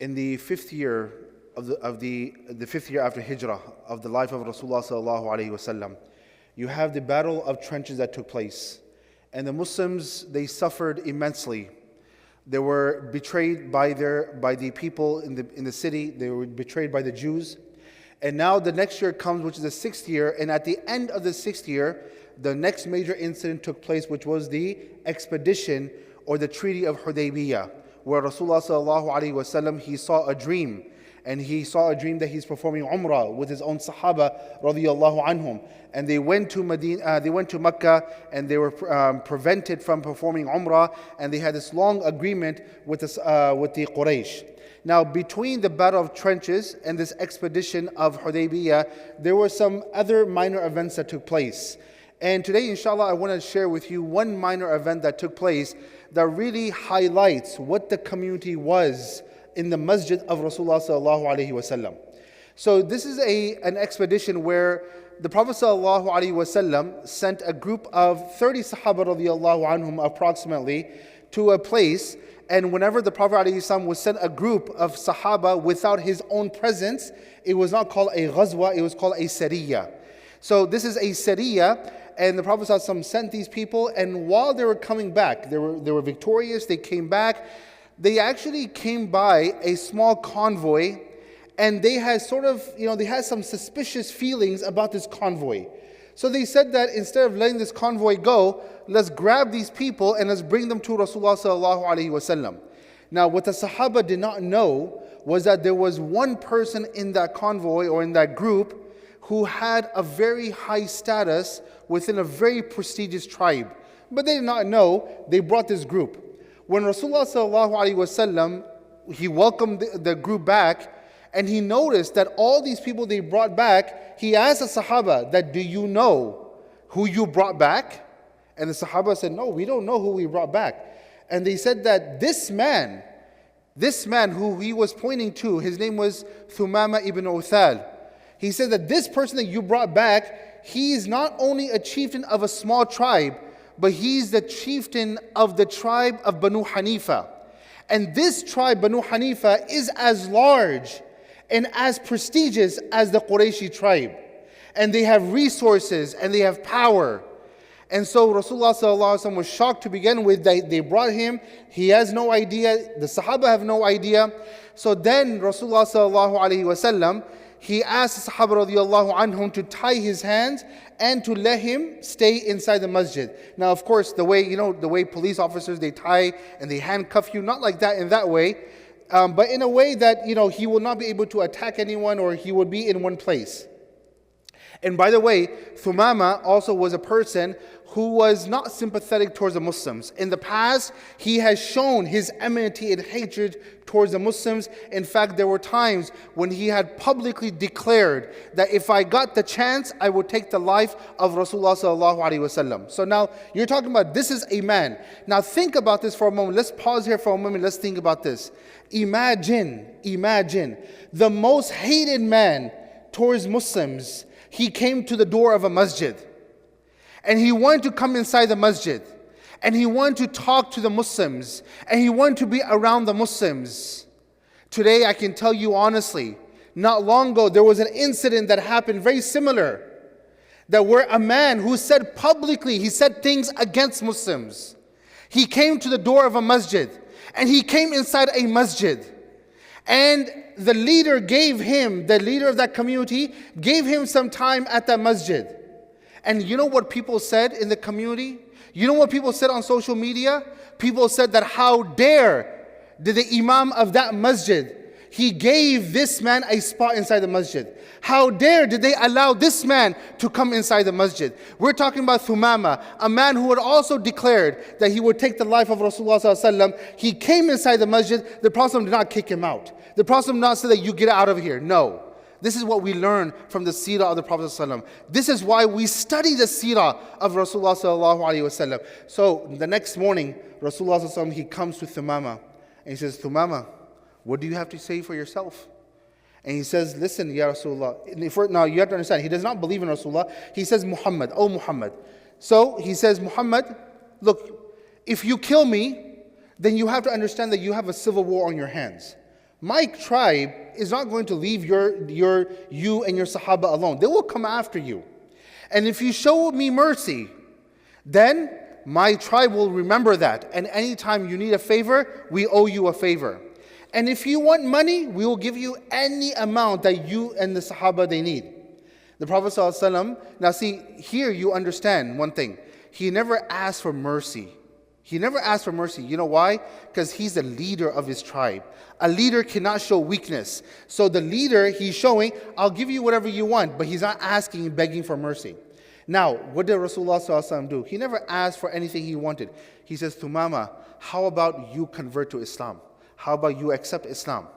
In the fifth year the fifth year after Hijrah of the life of Rasulullah sallallahu alaihi wasallam, you have the battle of trenches that took place, and the Muslims, they suffered immensely. They were betrayed by the people in the city. They were betrayed by the Jews. And now the next year comes, which is the sixth year, and at the end of the sixth year, the next major incident took place, which was the expedition or the Treaty of Hodeidah, where Rasulullah sallallahu alaihi wasallam, he saw a dream, and he saw a dream that he's performing Umrah with his own Sahaba radiyallahu anhum, and they went to Mecca, and they were prevented from performing Umrah, and they had this long agreement with the Quraysh. Now, between the Battle of Trenches and this expedition of Hudaybiyah, there were some other minor events that took place. And today, inshallah, I want to share with you one minor event that took place that really highlights what the community was in the Masjid of Rasulullah sallallahu alaihi wasallam. So this is an expedition where the Prophet sallallahu alaihi wasallam sent a group of 30 Sahaba radiyallahu anhum approximately to a place. And whenever the Prophet ﷺ would send a group of Sahaba without his own presence, it was not called a ghazwa, it was called a sariyah. So this is a sariyah, and the Prophet ﷺ sent these people, and while they were coming back, they were victorious, they came back, they actually came by a small convoy, and they had they had some suspicious feelings about this convoy. So they said that instead of letting this convoy go, let's grab these people and let's bring them to Rasulullah sallallahu alaihi wasallam. Now, what the Sahaba did not know was that there was one person in that convoy or in that group who had a very high status within a very prestigious tribe. But they did not know. They brought this group. When Rasulullah sallallahu alaihi wasallam, he welcomed the group back, and he noticed that all these people they brought back, he asked the Sahaba that, do you know who you brought back? And the Sahaba said, no, we don't know who we brought back. And they said that this man who he was pointing to, his name was Thumamah ibn Uthal. He said that this person that you brought back, he is not only a chieftain of a small tribe, but he's the chieftain of the tribe of Banu Hanifa. And this tribe, Banu Hanifa, is as large and as prestigious as the Qurayshi tribe. And they have resources and they have power. And so Rasulullah sallallahu alaihi wasallam was shocked to begin with. They brought him. He has no idea. The Sahaba have no idea. So then Rasulullah sallallahu alaihi wasallam, he asked the Sahaba radiyallahu anhum to tie his hands and to let him stay inside the masjid. Now, of course, the way police officers, they tie and they handcuff you, not like that in that way, but in a way that, he will not be able to attack anyone, or he would be in one place. And by the way, Thumamah also was a person who was not sympathetic towards the Muslims. In the past, he has shown his enmity and hatred towards the Muslims. In fact, there were times when he had publicly declared that if I got the chance, I would take the life of Rasulullah sallallahu alaihi wasallam. So now, you're talking about this is a man. Now think about this for a moment. Let's pause here for a moment. Let's think about this. Imagine the most hated man towards Muslims. He came to the door of a masjid, and he wanted to come inside the masjid, and he wanted to talk to the Muslims, and he wanted to be around the Muslims. Today, I can tell you honestly, not long ago, there was an incident that happened very similar, that where a man who said publicly, he said things against Muslims. He came to the door of a masjid, and he came inside a masjid, and the leader of that community gave him some time at that masjid. And you know what people said in the community? You know what people said on social media? People said that how dare did the imam of that masjid, he gave this man a spot inside the masjid. How dare did they allow this man to come inside the masjid? We're talking about Thumamah, a man who had also declared that he would take the life of Rasulullah sallallahu alaihi wasallam. He came inside the masjid. The Prophet did not kick him out. The Prophet did not say that you get out of here. No. This is what we learn from the seerah of the Prophet ﷺ. This is why we study the seerah of Rasulullah sallallahu alaihi wasallam. So the next morning, Rasulullah sallallahu alaihi wasallam, he comes to Thumamah and he says, Thumamah, what do you have to say for yourself? And he says, listen, Ya Rasulullah. Now you have to understand, he does not believe in Rasulullah. He says, Muhammad, oh Muhammad. So he says, Muhammad, look, if you kill me, then you have to understand that you have a civil war on your hands. My tribe is not going to leave you and your Sahaba alone. They will come after you. And if you show me mercy, then my tribe will remember that. And anytime you need a favor, we owe you a favor. And if you want money, we will give you any amount that you and the Sahaba they need. The Prophet ﷺ, now see, here you understand one thing. He never asked for mercy. He never asked for mercy. You know why? Because he's the leader of his tribe. A leader cannot show weakness. So the leader, he's showing, I'll give you whatever you want, but he's not asking, begging for mercy. Now, what did Rasulullah ﷺ do? He never asked for anything he wanted. He says, Thumamah, how about you convert to Islam? How about you accept Islam?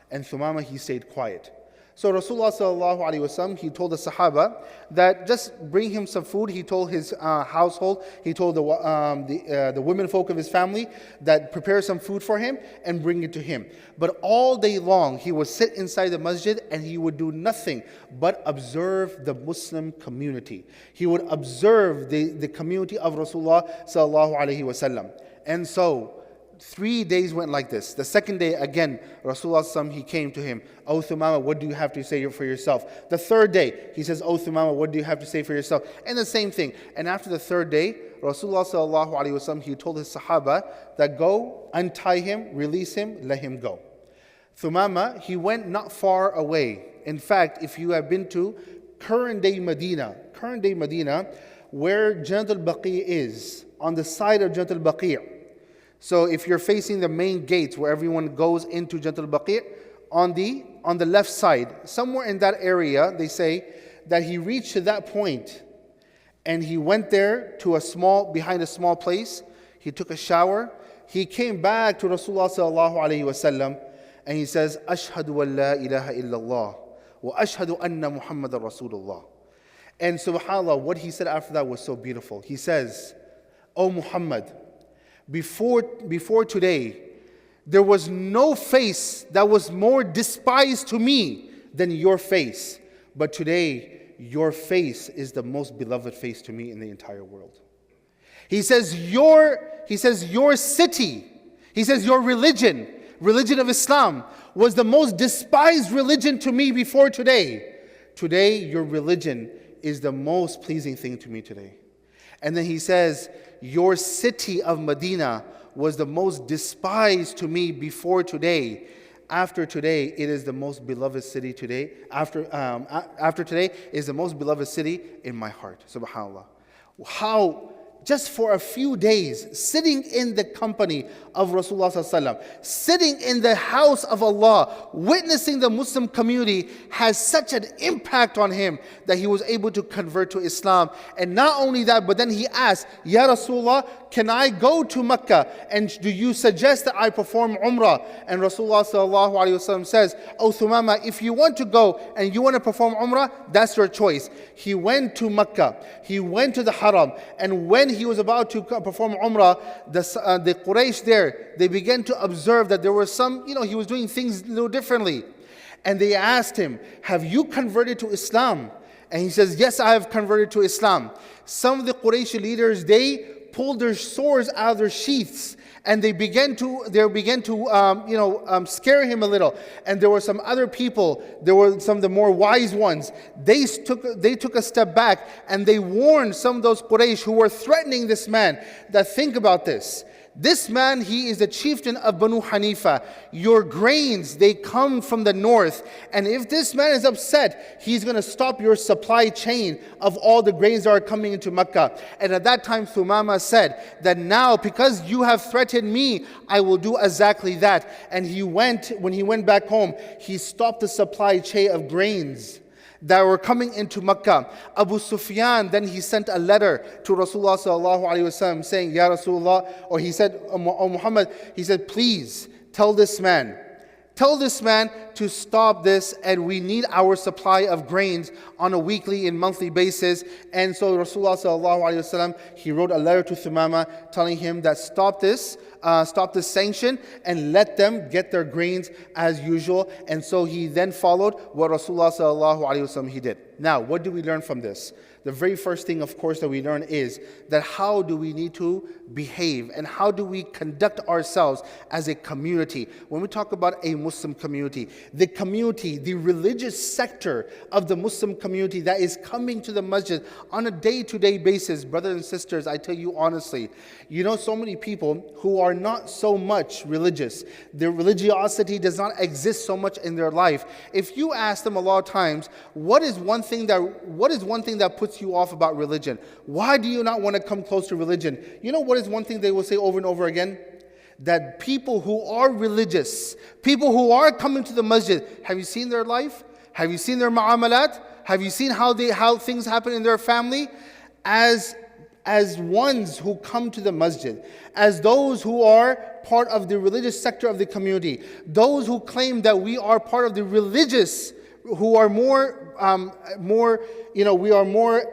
And Thumamah, he stayed quiet. So Rasulullah ﷺ, he told the Sahaba that just bring him some food. He told his household, he told the women folk of his family that prepare some food for him and bring it to him. But all day long, he would sit inside the masjid and he would do nothing but observe the Muslim community. He would observe the community of Rasulullah ﷺ. And so, 3 days went like this. The second day, again, Rasulullah, he came to him. O Thumamah, what do you have to say for yourself? The third day, he says, O Thumamah, what do you have to say for yourself? And the same thing. And after the third day, Rasulullah, he told his Sahaba that go, untie him, release him, let him go. Thumamah, he went not far away. In fact, if you have been to current day Medina, where Jannat al-Baqi is, on the side of Jannat al-Baqi'. So if you're facing the main gates where everyone goes into Jannat al-Baqi', on the left side, somewhere in that area, they say that he reached to that point and he went there to behind a small place. He took a shower. He came back to Rasulullah sallallahu alaihi wasallam and he says, Ashhadu an la ilaha illallah wa ashhadu anna Muhammadan Rasulullah. And subhanAllah, what he said after that was so beautiful. He says, O Muhammad, before today, there was no face that was more despised to me than your face. But today, your face is the most beloved face to me in the entire world. He says your city, he says your religion of Islam, was the most despised religion to me before today. Today, your religion is the most pleasing thing to me today. And then he says, your city of Medina was the most despised to me before today. After today, it is the most beloved city today. After today, is the most beloved city in my heart. SubhanAllah. How, just for a few days, sitting in the company of Rasulullah ﷺ, sitting in the house of Allah, witnessing the Muslim community, has such an impact on him that he was able to convert to Islam. And not only that, but then he asked, Ya Rasulullah, can I go to Mecca? And do you suggest that I perform Umrah? And Rasulullah ﷺ says, O Thumamah, if you want to go and you want to perform Umrah, that's your choice. He went to Mecca. He went to the Haram. And when he was about to perform Umrah, the Quraysh there, they began to observe that there were some, he was doing things differently. And they asked him, have you converted to Islam? And he says, yes, I have converted to Islam. Some of the Quraysh leaders, they pulled their swords out of their sheaths and they began to scare him a little. And there were some other people, there were some of the more wise ones, they took a step back and they warned some of those Quraysh who were threatening this man that think about this. This man, he is the chieftain of Banu Hanifa. Your grains, they come from the north. And if this man is upset, he's going to stop your supply chain of all the grains that are coming into Mecca. And at that time, Thumamah said that now, because you have threatened me, I will do exactly that. And when he went back home, he stopped the supply chain of grains that were coming into Mecca. Abu Sufyan, then he sent a letter to Rasulullah sallallahu alaihi wasallam saying, Ya Rasulullah, or he said, O Muhammad, he said, please tell this man to stop this, and we need our supply of grains on a weekly and monthly basis. And so Rasulullah sallallahu alaihi wasallam, he wrote a letter to Thumamah telling him that stop this sanction and let them get their grains as usual. And so he then followed what Rasulullah sallallahu alaihi wasallam he did. Now, what do we learn from this? The very first thing, of course, that we learn is that how do we need to behave and how do we conduct ourselves as a community. When we talk about a Muslim community, the religious sector of the Muslim community that is coming to the masjid on a day-to-day basis, brothers and sisters, I tell you honestly, you know so many people who are not so much religious. Their religiosity does not exist so much in their life. If you ask them a lot of times, what is one thing that puts you off about religion? Why do you not want to come close to religion? You know what is one thing they will say over and over again? That people who are religious, people who are coming to the masjid, have you seen their life? Have you seen their mu'amalat? Have you seen how things happen in their family? As ones who come to the masjid, as those who are part of the religious sector of the community, those who claim that we are part of the religious, who are we are more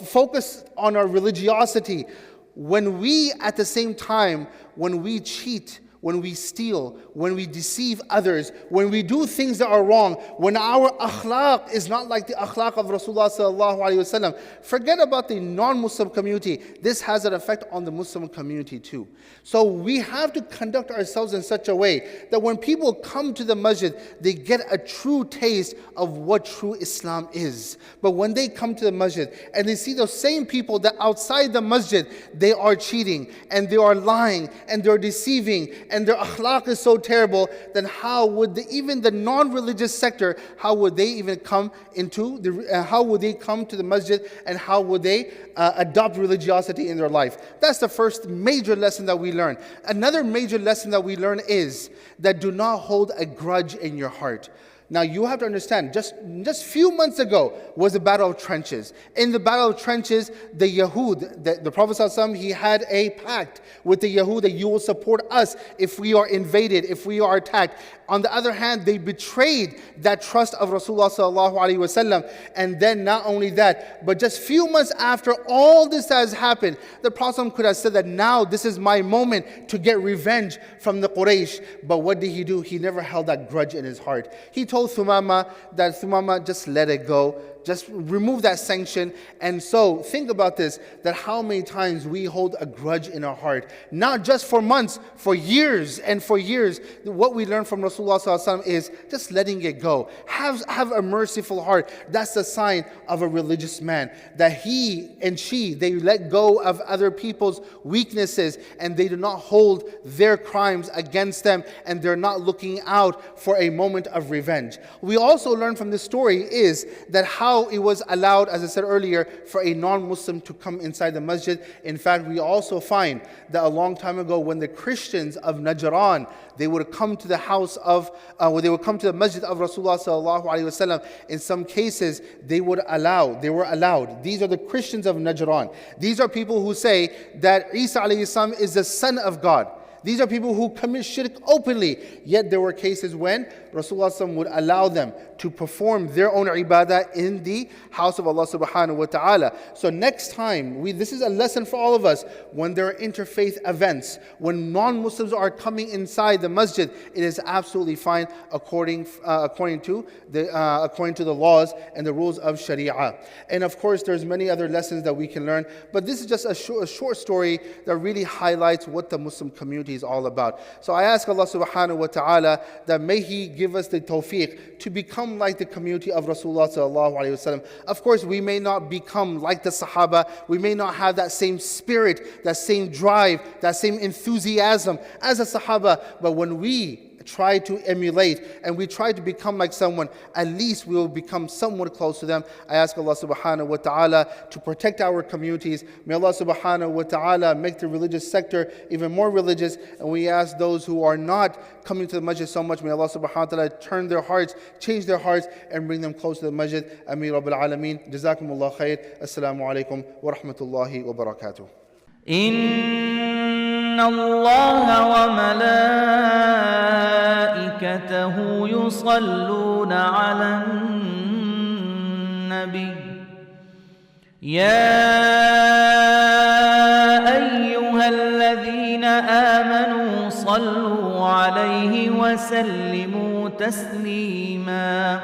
focused on our religiosity. When we, at the same time, when we cheat, when we steal, when we deceive others, when we do things that are wrong, when our akhlaq is not like the akhlaq of Rasulullah sallallahu alaihi wasallam, forget about the non-Muslim community. This has an effect on the Muslim community too. So we have to conduct ourselves in such a way that when people come to the masjid, they get a true taste of what true Islam is. But when they come to the masjid and they see those same people that outside the masjid, they are cheating and they are lying and they're deceiving and their akhlaq is so terrible, then how would even the non-religious sector, how would they even come to the masjid, and how would they adopt religiosity in their life? That's the first major lesson that we learn. Another major lesson that we learn is that do not hold a grudge in your heart. Now you have to understand, just few months ago was the Battle of Trenches. In the Battle of Trenches, the Yahud, the Prophet ﷺ, he had a pact with the Yahud that you will support us if we are invaded, if we are attacked. On the other hand, they betrayed that trust of Rasulullah sallallahu alaihi wasallam. And then not only that, but just few months after all this has happened, the Prophet could have said that now this is my moment to get revenge from the Quraysh. But what did he do? He never held that grudge in his heart. He told Thumamah that Thumamah, just let it go. Just remove that sanction. And so think about this, that how many times we hold a grudge in our heart, not just for months, for years and for years. What we learn from Rasulullah ﷺ is just letting it go. Have a merciful heart. That's the sign of a religious man, that he and she, they let go of other people's weaknesses and they do not hold their crimes against them, and they're not looking out for a moment of revenge. We also learn from this story is that how it was allowed, as I said earlier, for a non-Muslim to come inside the masjid. In fact, we also find that a long time ago when the Christians of Najran, they would come to the house of, they would come to the masjid of Rasulullah sallallahu alaihi wasallam. In some cases, they were allowed. These are the Christians of Najran. These are people who say that Isa alayhi salam is the son of God. These are people who commit shirk openly. Yet there were cases when Rasulullah would allow them to perform their own ibadah in the house of Allah subhanahu wa ta'ala. So next time, this is a lesson for all of us. When there are interfaith events, when non-Muslims are coming inside the masjid, it is absolutely fine according to the laws and the rules of Sharia. And of course, there's many other lessons that we can learn. But this is just a short story that really highlights what the Muslim community is all about. So I ask Allah subhanahu wa ta'ala that may He give us the tawfiq to become like the community of Rasulullah sallallahu alaihi wasallam. Of course, we may not become like the Sahaba. We may not have that same spirit, that same drive, that same enthusiasm as the Sahaba. But when we try to emulate and we try to become like someone, at least we will become somewhat close to them. I ask Allah subhanahu wa ta'ala to protect our communities. May Allah subhanahu wa ta'ala make the religious sector even more religious. And we ask those who are not coming to the masjid so much, may Allah subhanahu wa ta'ala turn their hearts, change their hearts, and bring them close to the masjid. Ameen Rabbil Alameen. Jazakumullah khair. Assalamu alaikum wa rahmatullahi wa barakatuh. الله وملائكته يصلون على النبي يا أيها الذين آمنوا صلوا عليه وسلموا تسليما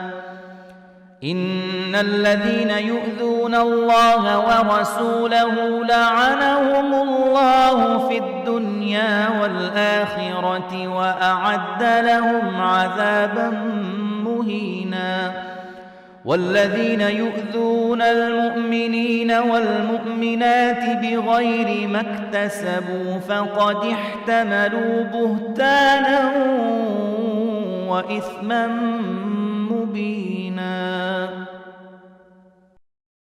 إن الذين يؤذون الله ورسوله لعنهم الله في الدنيا والآخرة وأعد لهم عذابا مهينا والذين يؤذون المؤمنين والمؤمنات بغير ما اكتسبوا فقد احتملوا بهتانا وإثما مبينا